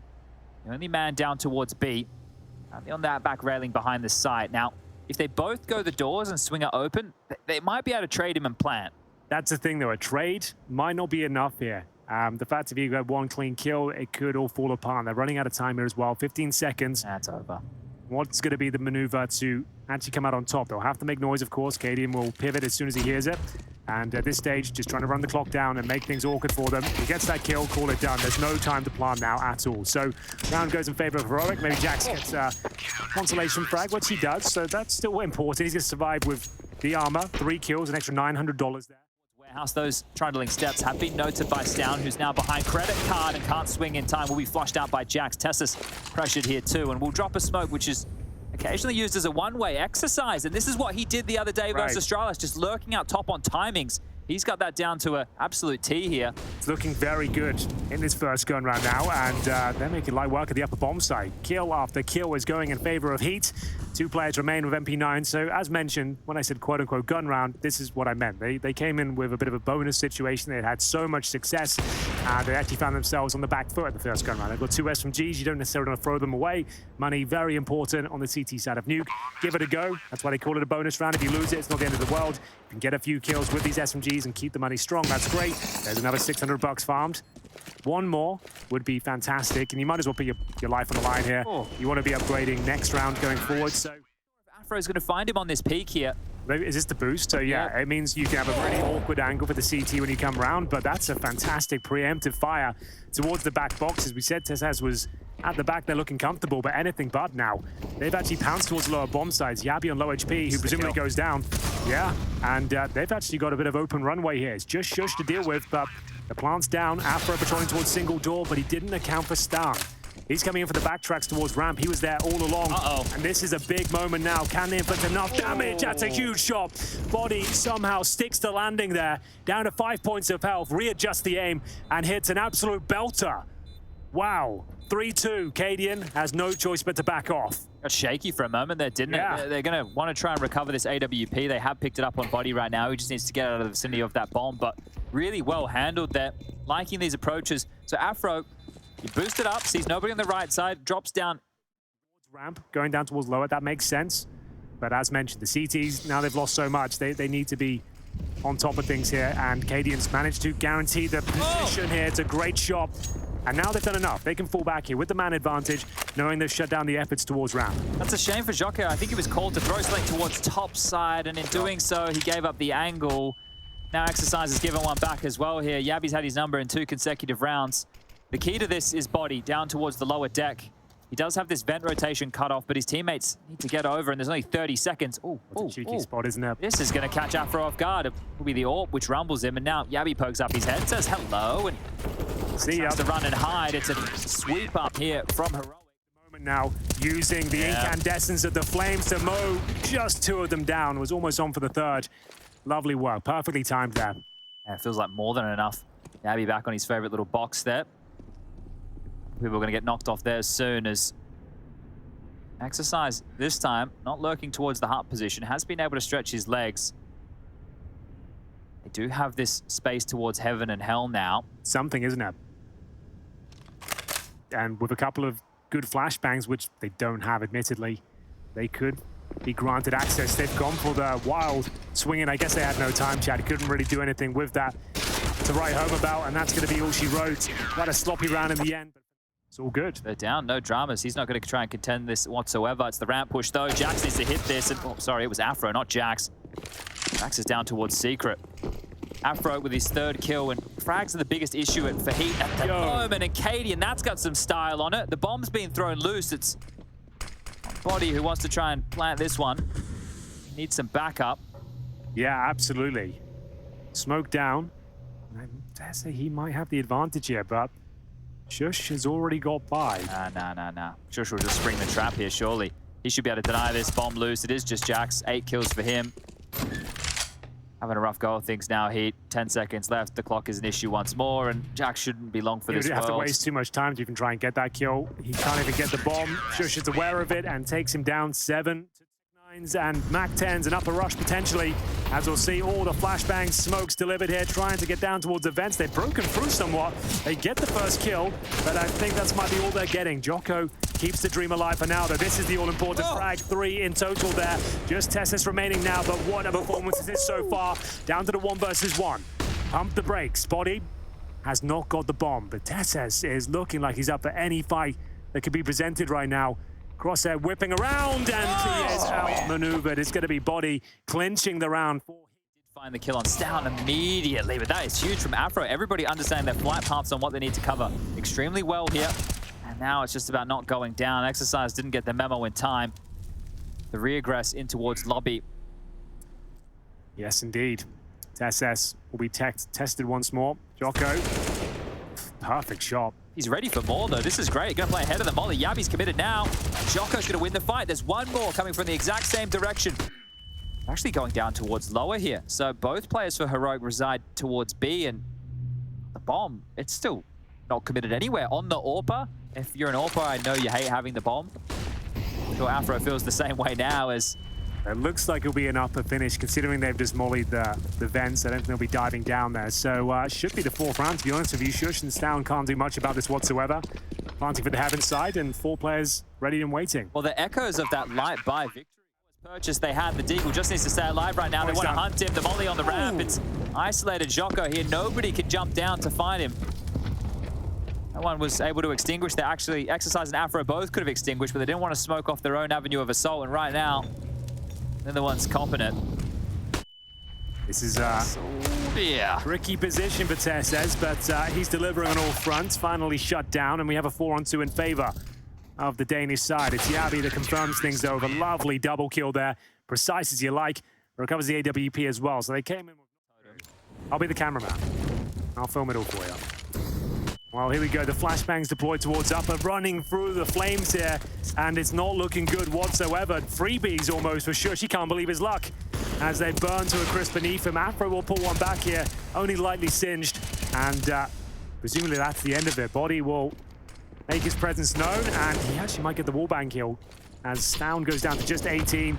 the only man down towards B. On that back railing behind the site. Now, if they both go the doors and swing it open, they might be able to trade him and plant. That's the thing, though. A trade might not be enough here. The fact if you got one clean kill, it could all fall apart. They're running out of time here as well. 15 seconds. That's over. What's going to be the maneuver to actually come out on top? They'll have to make noise, of course. Cadian will pivot as soon as he hears it. And at this stage, just trying to run the clock down and make things awkward for them. He gets that kill, call it done. There's no time to plan now at all. So round goes in favor of Heroic. Maybe Jax gets a consolation frag, which he does. So that's still important. He's going to survive with the armor. 3 kills, an extra $900 there. Warehouse, those trundling steps have been noted by Stown, who's now behind credit card and can't swing in time. Will be flushed out by Jax. Tessus pressured here too, and will drop a smoke, which is occasionally used as a one-way exercise. And this is what he did the other day versus Astralis, just lurking out top on timings. He's got that down to an absolute T here. It's looking very good in this first gun round now, and they're making light work at the upper bomb site. Kill after kill is going in favor of Heat. 2 players remain with MP9. So as mentioned, when I said quote-unquote gun round, this is what I meant. They came in with a bit of a bonus situation. They had so much success. They actually found themselves on the back foot at the first gun round. They've got 2 SMGs. You don't necessarily want to throw them away. Money, very important on the CT side of Nuke. Give it a go. That's why they call it a bonus round. If you lose it, it's not the end of the world. You can get a few kills with these SMGs and keep the money strong. That's great. There's another $600 farmed. One more would be fantastic, and you might as well put your life on the line here. You want to be upgrading next round going forward. So Afro's going to find him on this peak here. Is this the boost? So yeah, it means you can have a really awkward angle for the CT when you come around, but that's a fantastic preemptive fire towards the back box. As we said, Tessaz was At the back, they're looking comfortable, but anything but now. They've actually pounced towards lower bomb sides. Yabi on low HP, who presumably goes down. Yeah, and they've actually got a bit of open runway here. It's just Shush to deal with, but the plant's down. Afro patrolling towards single door, but he didn't account for Stan. He's coming in for the backtracks towards ramp. He was there all along. And this is a big moment now. Can they inflict enough damage? That's a huge shot. Body somehow sticks the landing there. Down to 5 points of health. Readjusts the aim and hits an absolute belter. Wow. 3-2. Cadian has no choice but to back off. Got shaky for a moment there, didn't it? They're going to want to try and recover this AWP. They have picked it up on Body right now. He just needs to get out of the vicinity of that bomb, but really well handled there. Liking these approaches. So Afro, he boosted up, sees nobody on the right side, drops down. Ramp, going down towards lower, that makes sense. But as mentioned, the CTs, now they've lost so much, they need to be on top of things here, and Cadian's managed to guarantee the position here. It's a great shot. And now they've done enough. They can fall back here with the man advantage, knowing they've shut down the efforts towards ramp. That's a shame for Jocko. I think he was called to throw something towards top side, and in doing so, he gave up the angle. Now Exercise has given one back as well here. Yabi's had his number in 2 consecutive rounds. The key to this is Body down towards the lower deck. He does have this vent rotation cut off, but his teammates need to get over, and there's only 30 seconds. That's a cheeky spot, isn't it? This is going to catch Afro off guard. It will be the AWP, which rumbles him, and now Yabi pokes up his head, says hello, and has to run and hide. It's a sweep up here from Heroic. Moment now, using the incandescence of the flames to mow just 2 of them down. Was almost on for the 3rd. Lovely work, perfectly timed there. Yeah, it feels like more than enough. Yabi back on his favorite little box there. People are going to get knocked off there as soon as Exercise this time, not lurking towards the heart position, has been able to stretch his legs. They do have this space towards heaven and hell now. Something, isn't it? And with a couple of good flashbangs, which they don't have, admittedly, they could be granted access. They've gone for the wild swing, and I guess they had no time, Chad. Couldn't really do anything with that to write home about, and that's going to be all she wrote. Quite a sloppy round in the end. It's all good. They're down, no dramas. He's not going to try and contend this whatsoever. It's the ramp push, though. Jax needs to hit this. And, oh, sorry, it was Afro, not Jax. Jax is down towards Secret. Afro with his 3rd kill, and frags are the biggest issue for Heat at the moment. And Cadian, that's got some style on it. The bomb's being thrown loose. It's Body who wants to try and plant this one. Needs some backup. Yeah, absolutely. Smoke down. I dare say he might have the advantage here, but Shush has already got by. Nah. Shush will just spring the trap here, surely. He should be able to deny this bomb loose. It is just Jax. 8 kills for him. Having a rough go of things now, Heat. 10 seconds left. The clock is an issue once more, and Jax shouldn't be long for this world. You have to waste too much time to even try and get that kill. He can't even get the bomb. Shush is aware of it and takes him down 7 to 9s and Mac 10s, an upper rush potentially. As we'll see, all the flashbangs, smokes delivered here, trying to get down towards the vents. They've broken through somewhat. They get the first kill, but I think that's might be all they're getting. Jocko keeps the dream alive for now, though. This is the all-important frag. 3 in total there. Just Tessus remaining now, but what a performance is this so far. Down to the 1 versus 1. Pump the brakes. Body has not got the bomb, but Tessus is looking like he's up for any fight that could be presented right now. Crosshair whipping around, and he is outmaneuvered. It's going to be Body clinching the round. Find the kill on Stan immediately, but that is huge from Afro. Everybody understanding their flight paths on what they need to cover extremely well here. And now it's just about not going down. Exercise didn't get the memo in time. The regress in towards lobby. Yes, indeed. TSS will be tested once more. Jocko, perfect shot. He's ready for more, though. This is great. Gonna play ahead of the molly. Yabi's committed now. Jocko's gonna win the fight. There's one more coming from the exact same direction. Actually going down towards lower here. So both players for Heroic reside towards B, and the bomb, it's still not committed anywhere. On the AWPer, if you're an AWPer, I know you hate having the bomb. I'm sure Afro feels the same way now as... It looks like it'll be an upper finish, considering they've just mollied the vents. I don't think they'll be diving down there. So should be the 4th round, to be honest with you. Shush and Stan can't do much about this whatsoever. Planting for the heaven side, and 4 players ready and waiting. Well, the echoes of that light buy victory purchase they had. The Deagle just needs to stay alive right now. They want to hunt him. The molly on the ramp. It's isolated Jocko here. Nobody can jump down to find him. No one was able to extinguish. They actually, Exercise and Afro both could have extinguished, but they didn't want to smoke off their own avenue of assault. And right now, they're the ones copping it. This is a tricky position for Tessez, but he's delivering on all fronts. Finally shut down, and we have a 4-on-2 in favor of the Danish side. It's Yabi that confirms things over. Lovely double kill there. Precise as you like. Recovers the AWP as well. So they came in with... I'll be the cameraman. I'll film it all for you. Well, here we go. The flashbangs deployed towards upper, running through the flames here, and it's not looking good whatsoever. Freebies almost for sure. She can't believe his luck as they burn to a crisp beneath him. Afro will pull one back here, only lightly singed, and presumably that's the end of it. Body will make his presence known, and he actually might get the wallbang kill as Stown goes down to just 18.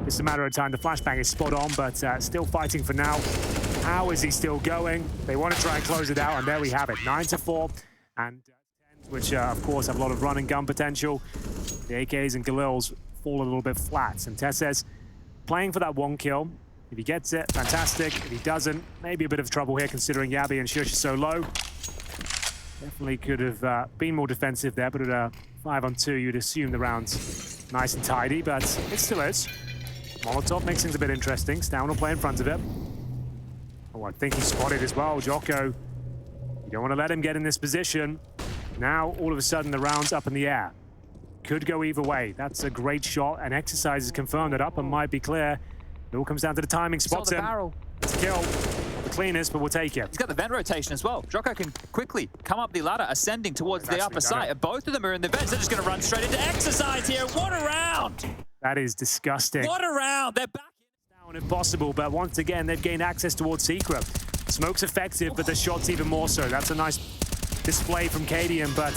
It's a matter of time. The flashbang is spot on, but still fighting for now. How is he still going? They want to try and close it out, and there we have it. 9-4, and 10s, which of course have a lot of run and gun potential. The AKs and Galils fall a little bit flat, and Tessez playing for that 1 kill. If he gets it, fantastic. If he doesn't, maybe a bit of trouble here considering Yabi and Shush are so low. Definitely could have been more defensive there, but at a 5-on-2, you'd assume the round's nice and tidy, but it still is. Molotov makes things a bit interesting. Stown will play in front of it. Oh, I think he's spotted as well. Jocko, you don't want to let him get in this position. Now, all of a sudden, the round's up in the air. Could go either way. That's a great shot, and Exercise has confirmed that upper might be clear. It all comes down to the timing. Spots him. Barrel. It's a kill. Not the cleanest, but we'll take it. He's got the vent rotation as well. Jocko can quickly come up the ladder, ascending towards the upper site. And both of them are in the vents. They're just going to run straight into Exercise here. What a round! That is disgusting. What a round! They're back down if possible, but once again, they've gained access towards Secret. Smoke's effective, but the shot's even more so. That's a nice display from Cadian, but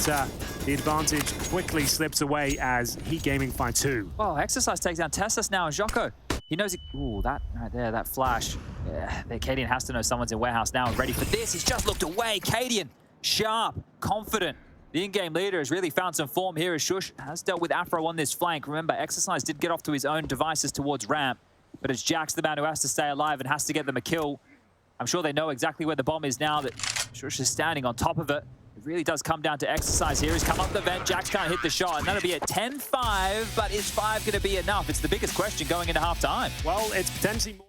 the advantage quickly slips away as Heat Gaming find 2. Well, Exercise takes down Tessus now, and Jocko, he knows he... Ooh, that right there, that flash. Yeah, Cadian has to know someone's in warehouse now and ready for this. He's just looked away. Cadian, sharp, confident. The in-game leader has really found some form here as Shush has dealt with Afro on this flank. Remember, Exercise did get off to his own devices towards ramp, but it's Jax the man who has to stay alive and has to get them a kill. I'm sure they know exactly where the bomb is now that Shush is standing on top of it. It really does come down to Exercise here. He's come up the vent. Jax can't hit the shot, and that'll be at 10-5, but is 5 going to be enough? It's the biggest question going into halftime. Well, it's potentially more.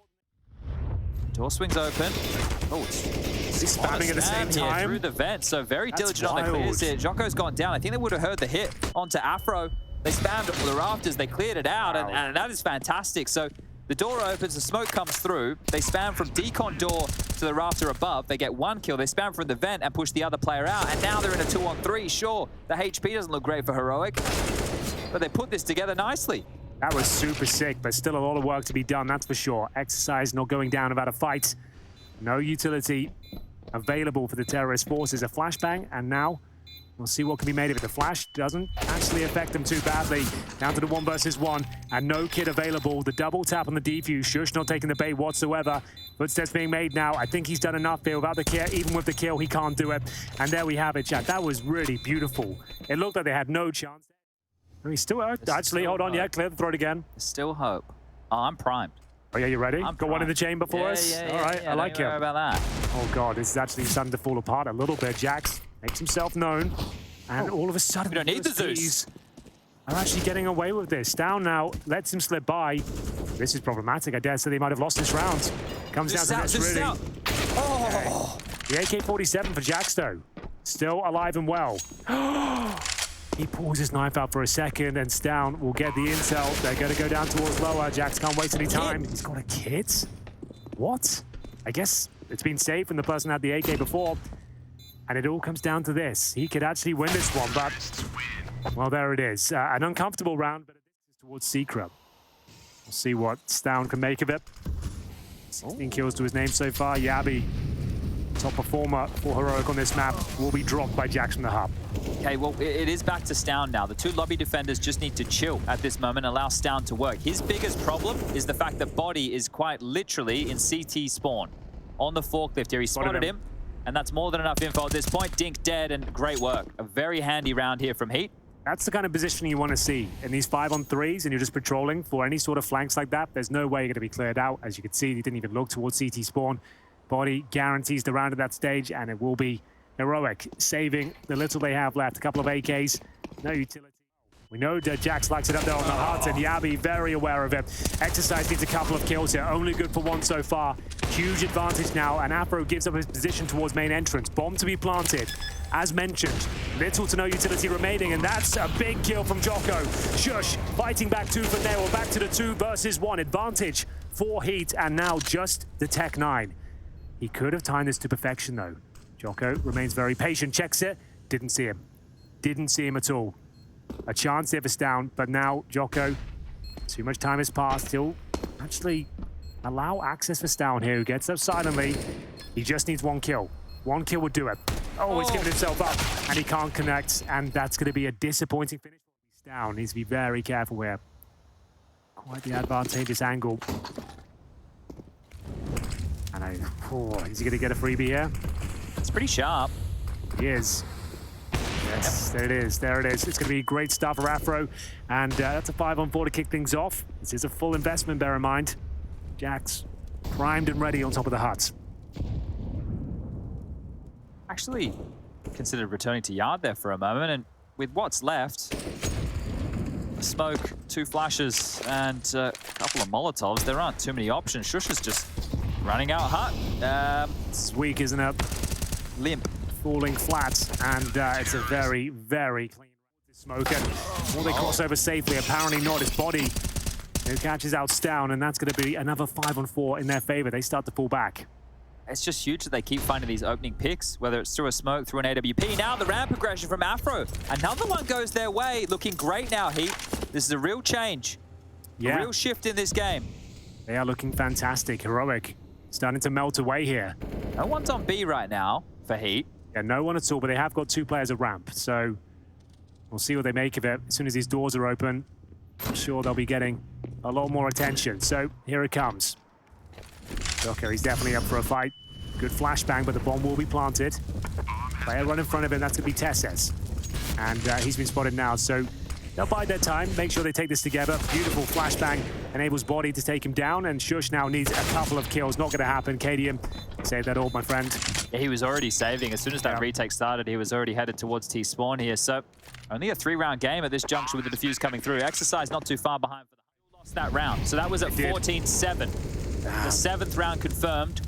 Door swings open. Oh, he's spamming at the same time through the vent, so very diligent on the clears here. Jocko's gone down. I think they would have heard the hit onto Afro. They spammed the rafters, they cleared it out, and that is fantastic. So the door opens, the smoke comes through. They spam from decon door to the rafter above. They get 1 kill. They spam from the vent and push the other player out, and now they're in a 2-on-3. Sure, the HP doesn't look great for Heroic, but they put this together nicely. That was super sick, but still a lot of work to be done, that's for sure. Exercise not going down without a fight. No utility available for the terrorist forces. A flashbang, and now we'll see what can be made of it. The flash doesn't actually affect them too badly. Down to the 1 versus 1, and no kit available. The double tap on the defuse. Shush not taking the bait whatsoever. Footsteps being made now. I think he's done enough here without the kill. Even with the kill, he can't do it. And there we have it, chat. That was really beautiful. It looked like they had no chance. He's still out. Actually, hold on. Yeah, clear the throat again. There's still hope. Oh, I'm primed. Oh, yeah, you ready? Got one in the chamber for us? Yeah, all right, I like it. About that. Oh, God, this is actually starting to fall apart a little bit. Jax makes himself known, and all of a sudden, we don't need the Zeus. Are actually getting away with this. Down now, lets him slip by. This is problematic. I dare say they might have lost this round. Comes down to this, really. Oh! The AK-47 for Jax, though. Still alive and well. He pulls his knife out for a second, and Stown will get the intel. They're going to go down towards lower. Jax can't waste any time. He's got a kit? What? I guess it's been saved from the person who had the AK before. And it all comes down to this. He could actually win this one, but... Well, there it is. An uncomfortable round, but it's towards Secret. We'll see what Stown can make of it. 16 kills to his name so far. Yabi, top performer for Heroic on this map, will be dropped by Jax from the hub. Okay, well, it is back to Stown now. The 2 lobby defenders just need to chill at this moment, allow Stown to work. His biggest problem is the fact that Body is quite literally in CT spawn. On the forklift here, he spotted him, and that's more than enough info at this point. Dink dead, and great work. A very handy round here from Heat. That's the kind of positioning you want to see in these 5-on-3s, and you're just patrolling for any sort of flanks like that. There's no way you're going to be cleared out. As you can see, he didn't even look towards CT spawn. Body guarantees the round at that stage, and it will be Heroic saving the little they have left. A couple of AKs, no utility. We know that Jax likes it up there on the hut, and Yabi very aware of it. Exercise needs a couple of kills here, only good for one so far. Huge advantage now, and Afro gives up his position towards main entrance. Bomb to be planted. As mentioned, little to no utility remaining, and that's a big kill from Jocko. Shush fighting back tooth and nail. We're back to the 2 versus 1 advantage for Heat, and now just the Tech 9. He could have timed this to perfection though. Jocko remains very patient, checks it, didn't see him. Didn't see him at all. A chance there for Stown, but now Jocko, too much time has passed. He'll actually allow access for Stown here, who gets up silently. He just needs 1 kill. 1 kill would do it. Oh, he's giving himself up, and he can't connect, and that's going to be a disappointing finish. Stown needs to be very careful here. Quite the advantageous angle. And is he going to get a freebie here? It's pretty sharp. He is. Yes, there it is. There it is. It's going to be great stuff for Afro. And that's a 5-on-4 to kick things off. This is a full investment, bear in mind. Jax primed and ready on top of the hut. Actually considered returning to yard there for a moment, and with what's left, a smoke, 2 flashes, and a couple of Molotovs, there aren't too many options. Shush is just running out hut. It's weak, isn't it? Limp. Falling flat, and it's a very, very clean smoke. And will they cross over safely? Apparently not. His body catches out Stown, and that's going to be another 5-on-4 in their favor. They start to pull back. It's just huge that they keep finding these opening picks, whether it's through a smoke, through an AWP. Now the ramp progression from Afro. Another one goes their way, looking great now, Heat. This is a real change. Yeah. A real shift in this game. They are looking fantastic. Heroic starting to melt away here. No one's on B right now for Heat. Yeah, no one at all, but they have got 2 players at ramp, so we'll see what they make of it. As soon as these doors are open, I'm sure they'll be getting a lot more attention. So here it comes. Okay, he's definitely up for a fight. Good flashbang, but the bomb will be planted. Player run in front of him, that's going to be Tesses. And he's been spotted now, so they'll bide their time, make sure they take this together. Beautiful flashbang enables Body to take him down, and Shush now needs a couple of kills. Not going to happen. Cadian, save that all, my friend. Yeah, he was already saving. As soon as that retake started, he was already headed towards T-spawn here. So only a 3-round game at this juncture with the defuse coming through. Exercise not too far behind. Lost that round. So that was at 14-7. The 7th round confirmed.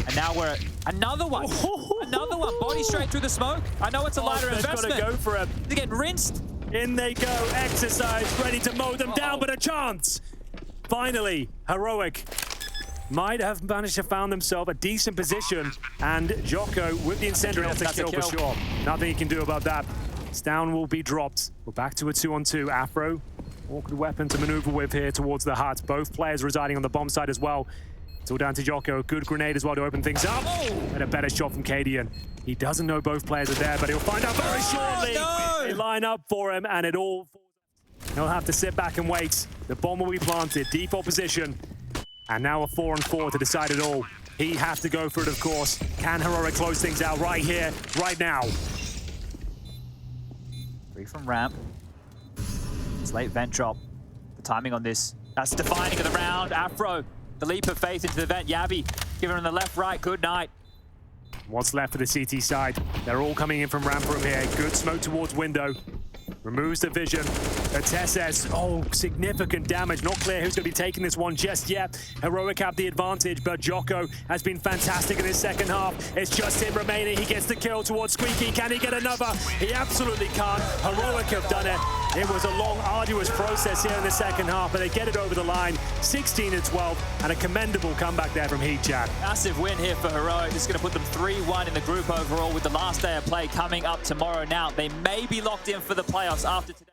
And now we're at another one. Another one. Body straight through the smoke. I know it's a lighter investment. They've got to go for it. They're getting rinsed. In they go. Exercise ready to mow them down, but a chance. Finally, Heroic might have managed to found themselves a decent position, and Jocko with the incendiary, that's a kill for sure. Nothing he can do about that. Stown will be dropped. We're back to a 2-on-2. Afro, awkward weapon to maneuver with here towards the hut. Both players residing on the bomb side as well. It's all down to Jocko. A good grenade as well to open things up. And a better shot from Cadian. He doesn't know both players are there, but he'll find out very shortly. No! They line up for him, and it all... He'll have to sit back and wait. The bomb will be planted. Default position. And now a 4-on-4 to decide it all. He has to go for it, of course. Can Heroic close things out right here, right now? 3 from ramp. It's late vent drop. The timing on this, that's defining of the round. Afro, the leap of faith into the vent. Yabi, giving him the left, right, good night. What's left for the CT side? They're all coming in from ramp room here. Good smoke towards window. Removes the vision. The Tesses, significant damage. Not clear who's going to be taking this one just yet. Heroic have the advantage, but Jocko has been fantastic in his second half. It's just him remaining. He gets the kill towards Squeaky. Can he get another? He absolutely can't. Heroic have done it. It was a long, arduous process here in the second half, but they get it over the line. 16-12, and a commendable comeback there from Heat, Chad. Massive win here for Heroic. This is going to put them 3-1 in the group overall with the last day of play coming up tomorrow. Now, they may be locked in for the playoffs after today.